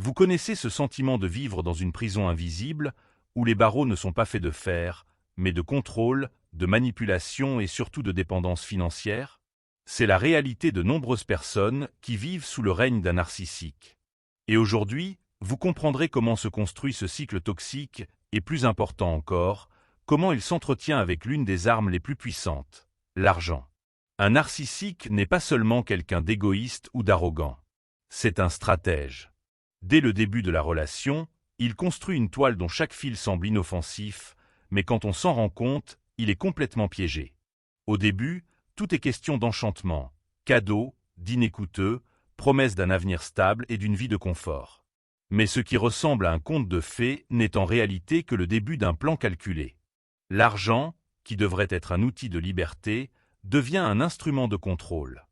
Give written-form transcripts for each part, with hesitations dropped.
Vous connaissez ce sentiment de vivre dans une prison invisible, où les barreaux ne sont pas faits de fer, mais de contrôle, de manipulation et surtout de dépendance financière? C'est la réalité de nombreuses personnes qui vivent sous le règne d'un narcissique. Et aujourd'hui, vous comprendrez comment se construit ce cycle toxique et, plus important encore, comment il s'entretient avec l'une des armes les plus puissantes, l'argent. Un narcissique n'est pas seulement quelqu'un d'égoïste ou d'arrogant. C'est un stratège. Dès le début de la relation, il construit une toile dont chaque fil semble inoffensif, mais quand on s'en rend compte, il est complètement piégé. Au début, tout est question d'enchantement, cadeaux, dîners coûteux, promesses d'un avenir stable et d'une vie de confort. Mais ce qui ressemble à un conte de fées n'est en réalité que le début d'un plan calculé. L'argent, qui devrait être un outil de liberté, devient un instrument de contrôle.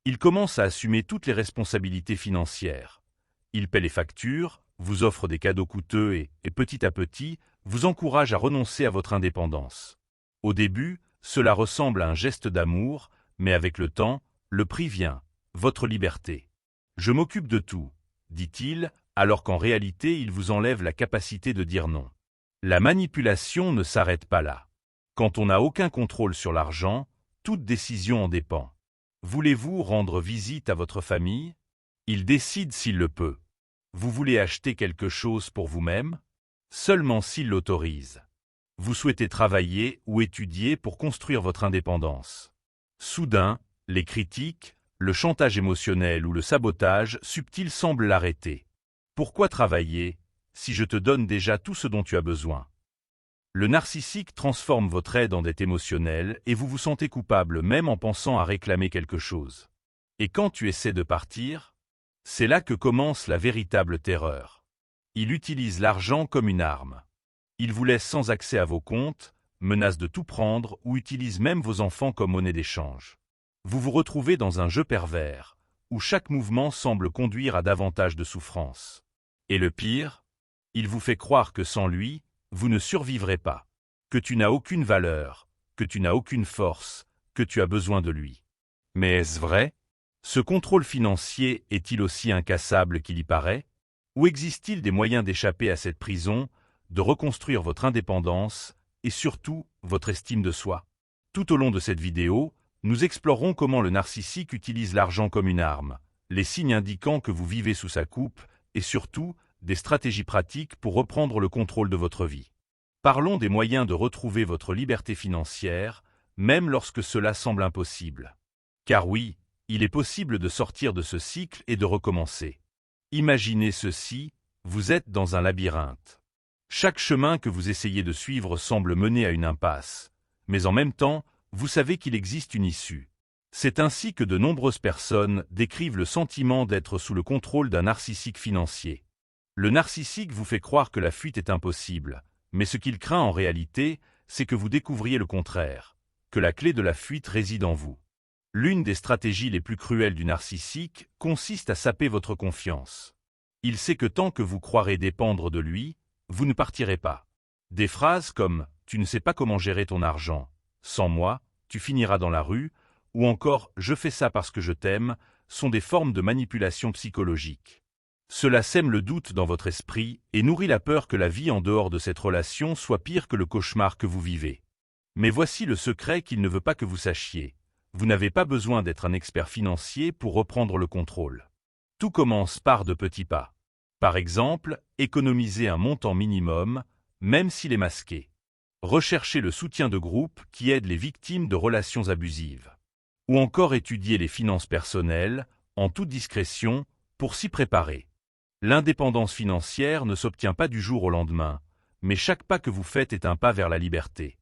Il commence à assumer toutes les responsabilités financières. Il paie les factures, vous offre des cadeaux coûteux et petit à petit, vous encourage à renoncer à votre indépendance. Au début, cela ressemble à un geste d'amour, mais avec le temps, le prix vient, votre liberté. Je m'occupe de tout, dit-il, alors qu'en réalité, il vous enlève la capacité de dire non. La manipulation ne s'arrête pas là. Quand on n'a aucun contrôle sur l'argent, toute décision en dépend. Voulez-vous rendre visite à votre famille? Il décide s'il le peut. Vous voulez acheter quelque chose pour vous-même? Seulement s'il l'autorise. Vous souhaitez travailler ou étudier pour construire votre indépendance. Soudain, les critiques, le chantage émotionnel ou le sabotage subtil semblent l'arrêter. Pourquoi travailler, si je te donne déjà tout ce dont tu as besoin? Le narcissique transforme votre aide en dette émotionnelle et vous vous sentez coupable même en pensant à réclamer quelque chose. Et quand tu essaies de partir, c'est là que commence la véritable terreur. Il utilise l'argent comme une arme. Il vous laisse sans accès à vos comptes, menace de tout prendre ou utilise même vos enfants comme monnaie d'échange. Vous vous retrouvez dans un jeu pervers, où chaque mouvement semble conduire à davantage de souffrance. Et le pire, il vous fait croire que sans lui, vous ne survivrez pas, que tu n'as aucune valeur, que tu n'as aucune force, que tu as besoin de lui. Mais est-ce vrai? Ce contrôle financier est-il aussi incassable qu'il y paraît? Ou existe-t-il des moyens d'échapper à cette prison, de reconstruire votre indépendance et surtout votre estime de soi? Tout au long de cette vidéo, nous explorerons comment le narcissique utilise l'argent comme une arme, les signes indiquant que vous vivez sous sa coupe et surtout des stratégies pratiques pour reprendre le contrôle de votre vie. Parlons des moyens de retrouver votre liberté financière, même lorsque cela semble impossible. Car oui, il est possible de sortir de ce cycle et de recommencer. Imaginez ceci, vous êtes dans un labyrinthe. Chaque chemin que vous essayez de suivre semble mener à une impasse, mais en même temps, vous savez qu'il existe une issue. C'est ainsi que de nombreuses personnes décrivent le sentiment d'être sous le contrôle d'un narcissique financier. Le narcissique vous fait croire que la fuite est impossible, mais ce qu'il craint en réalité, c'est que vous découvriez le contraire, que la clé de la fuite réside en vous. L'une des stratégies les plus cruelles du narcissique consiste à saper votre confiance. Il sait que tant que vous croirez dépendre de lui, vous ne partirez pas. Des phrases comme « tu ne sais pas comment gérer ton argent »,« sans moi, tu finiras dans la rue » ou encore « je fais ça parce que je t'aime » sont des formes de manipulation psychologique. Cela sème le doute dans votre esprit et nourrit la peur que la vie en dehors de cette relation soit pire que le cauchemar que vous vivez. Mais voici le secret qu'il ne veut pas que vous sachiez. Vous n'avez pas besoin d'être un expert financier pour reprendre le contrôle. Tout commence par de petits pas. Par exemple, économiser un montant minimum, même s'il est masqué. Rechercher le soutien de groupe qui aide les victimes de relations abusives. Ou encore étudier les finances personnelles, en toute discrétion, pour s'y préparer. L'indépendance financière ne s'obtient pas du jour au lendemain, mais chaque pas que vous faites est un pas vers la liberté.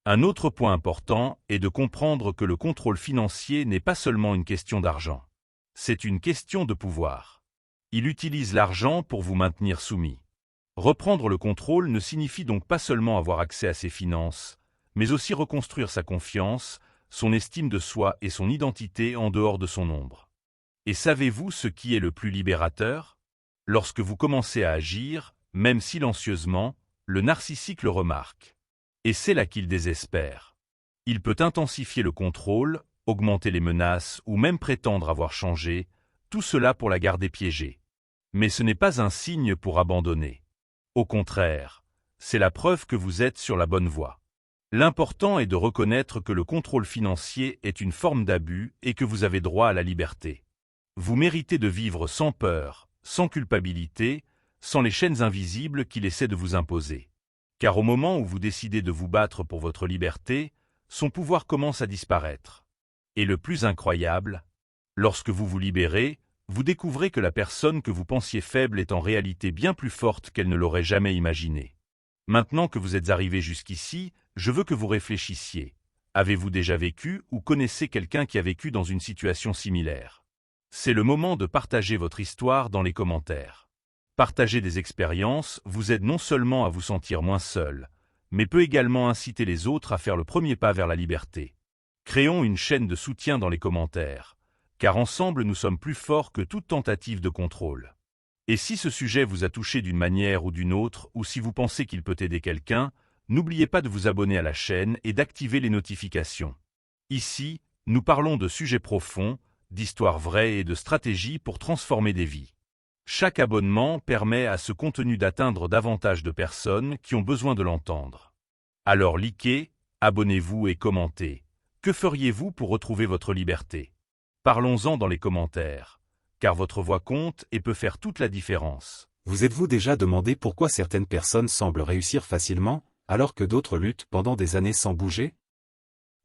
Un autre point important est de comprendre que le contrôle financier n'est pas seulement une question d'argent. C'est une question de pouvoir. Il utilise l'argent pour vous maintenir soumis. Reprendre le contrôle ne signifie donc pas seulement avoir accès à ses finances, mais aussi reconstruire sa confiance, son estime de soi et son identité en dehors de son ombre. Et savez-vous ce qui est le plus libérateur? Lorsque vous commencez à agir, même silencieusement, le narcissique le remarque. Et c'est là qu'il désespère. Il peut intensifier le contrôle, augmenter les menaces ou même prétendre avoir changé, tout cela pour la garder piégée. Mais ce n'est pas un signe pour abandonner. Au contraire, c'est la preuve que vous êtes sur la bonne voie. L'important est de reconnaître que le contrôle financier est une forme d'abus et que vous avez droit à la liberté. Vous méritez de vivre sans peur, sans culpabilité, sans les chaînes invisibles qu'il essaie de vous imposer. Car au moment où vous décidez de vous battre pour votre liberté, son pouvoir commence à disparaître. Et le plus incroyable, lorsque vous vous libérez, vous découvrez que la personne que vous pensiez faible est en réalité bien plus forte qu'elle ne l'aurait jamais imaginé. Maintenant que vous êtes arrivé jusqu'ici, je veux que vous réfléchissiez. Avez-vous déjà vécu ou connaissez quelqu'un qui a vécu dans une situation similaire? C'est le moment de partager votre histoire dans les commentaires. Partager des expériences vous aide non seulement à vous sentir moins seul, mais peut également inciter les autres à faire le premier pas vers la liberté. Créons une chaîne de soutien dans les commentaires, car ensemble nous sommes plus forts que toute tentative de contrôle. Et si ce sujet vous a touché d'une manière ou d'une autre, ou si vous pensez qu'il peut aider quelqu'un, n'oubliez pas de vous abonner à la chaîne et d'activer les notifications. Ici, nous parlons de sujets profonds, d'histoires vraies et de stratégies pour transformer des vies. Chaque abonnement permet à ce contenu d'atteindre davantage de personnes qui ont besoin de l'entendre. Alors likez, abonnez-vous et commentez. Que feriez-vous pour retrouver votre liberté? Parlons-en dans les commentaires, car votre voix compte et peut faire toute la différence. Vous êtes-vous déjà demandé pourquoi certaines personnes semblent réussir facilement, alors que d'autres luttent pendant des années sans bouger?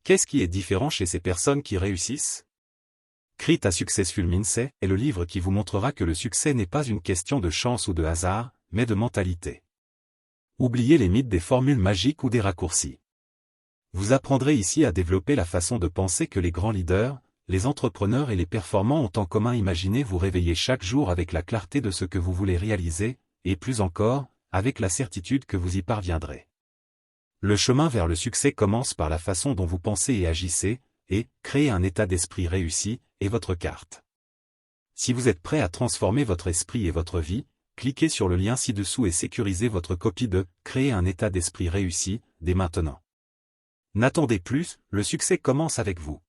Qu'est-ce qui est différent chez ces personnes qui réussissent? Create a Successful Mindset est le livre qui vous montrera que le succès n'est pas une question de chance ou de hasard, mais de mentalité. Oubliez les mythes des formules magiques ou des raccourcis. Vous apprendrez ici à développer la façon de penser que les grands leaders, les entrepreneurs et les performants ont en commun. Imaginez vous réveiller chaque jour avec la clarté de ce que vous voulez réaliser, et plus encore, avec la certitude que vous y parviendrez. Le chemin vers le succès commence par la façon dont vous pensez et agissez, et créer un état d'esprit réussi est votre carte. Si vous êtes prêt à transformer votre esprit et votre vie, cliquez sur le lien ci-dessous et sécurisez votre copie de « Créer un état d'esprit réussi » dès maintenant. N'attendez plus, le succès commence avec vous.